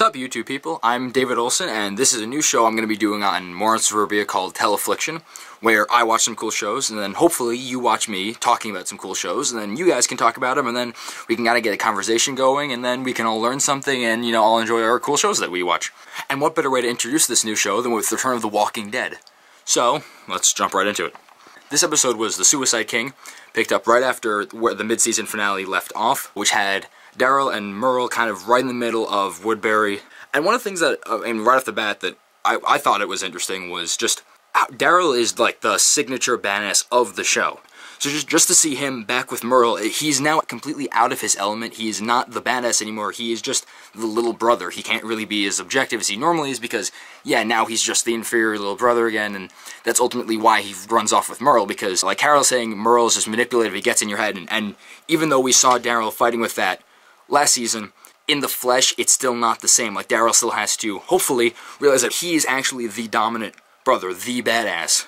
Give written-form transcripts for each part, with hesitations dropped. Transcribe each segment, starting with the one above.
up, YouTube people? I'm David Olson, and this is a new show I'm going to be doing on Morons, Suburbia called Teleffliction, where I watch some cool shows, and then hopefully you watch me talking about some cool shows, and then you guys can talk about them, and then we can kind of get a conversation going, and then we can all learn something, and, you know, all enjoy our cool shows that we watch. And what better way to introduce this new show than with the return of The Walking Dead? So, let's jump right into it. This episode was The Suicide King, picked up right after where the mid-season finale left off, which had Daryl and Merle kind of right in the middle of Woodbury. And one of the things that, right off the bat, that I thought it was interesting was just Daryl is like the signature badass of the show. So just to see him back with Merle, he's now completely out of his element. He's not the badass anymore. He is just the little brother. He can't really be as objective as he normally is because, yeah, now he's just the inferior little brother again, and that's ultimately why he runs off with Merle, because, like Carol's saying, Merle is just manipulative. He gets in your head, and even though we saw Daryl fighting with that last season, in the flesh, it's still not the same. Like, Daryl still has to, hopefully, realize that he is actually the dominant brother, the badass.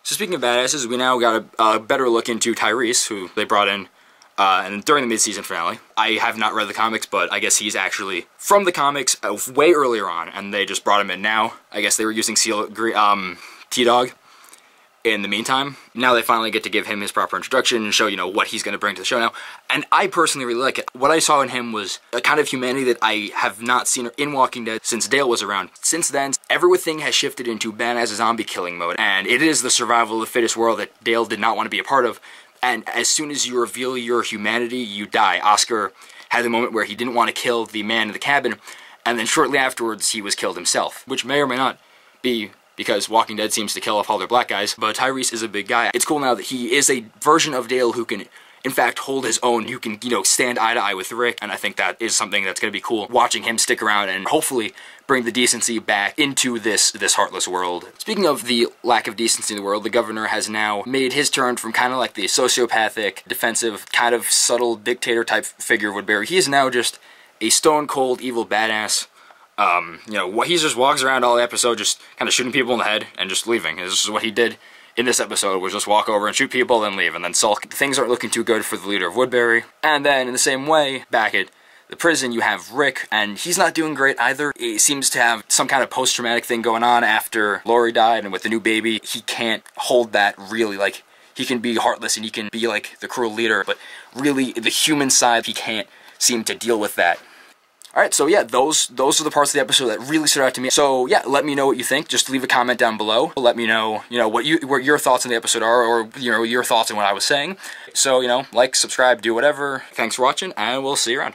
So speaking of badasses, we now got a better look into Tyrese, who they brought in and during the mid-season finale. I have not read the comics, but I guess he's actually from the comics way earlier on, and they just brought him in now. I guess they were using T-Dog in the meantime. Now they finally get to give him his proper introduction and show, you know, what he's going to bring to the show now. And I personally really like it. What I saw in him was a kind of humanity that I have not seen in Walking Dead since Dale was around. Since then, everything has shifted into badass zombie killing mode, and it is the survival of the fittest world that Dale did not want to be a part of. And as soon as you reveal your humanity, you die. Oscar had the moment where he didn't want to kill the man in the cabin, and then shortly afterwards he was killed himself, which may or may not be because Walking Dead seems to kill off all their black guys, but Tyrese is a big guy. It's cool now that he is a version of Dale who can, in fact, hold his own, who can, you know, stand eye to eye with Rick, and I think that is something that's going to be cool, watching him stick around and hopefully bring the decency back into this heartless world. Speaking of the lack of decency in the world, the governor has now made his turn from kind of like the sociopathic, defensive, kind of subtle dictator-type figure of Woodbury. He is now just a stone-cold, evil badass. You know, he just walks around all the episode just kind of shooting people in the head and just leaving. This is what he did in this episode, was just walk over and shoot people, then leave, and then sulk. Things aren't looking too good for the leader of Woodbury. And then, in the same way, back at the prison, you have Rick, and he's not doing great either. He seems to have some kind of post-traumatic thing going on after Lori died, and with the new baby, he can't hold that really, like, he can be heartless and he can be, like, the cruel leader, but really, the human side, he can't seem to deal with that. Alright, so yeah, those are the parts of the episode that really stood out to me. So yeah, let me know what you think. Just leave a comment down below. Let me know, you know, what your thoughts on the episode are, or, you know, your thoughts on what I was saying. So, you know, like, subscribe, do whatever. Thanks for watching, and we'll see you around.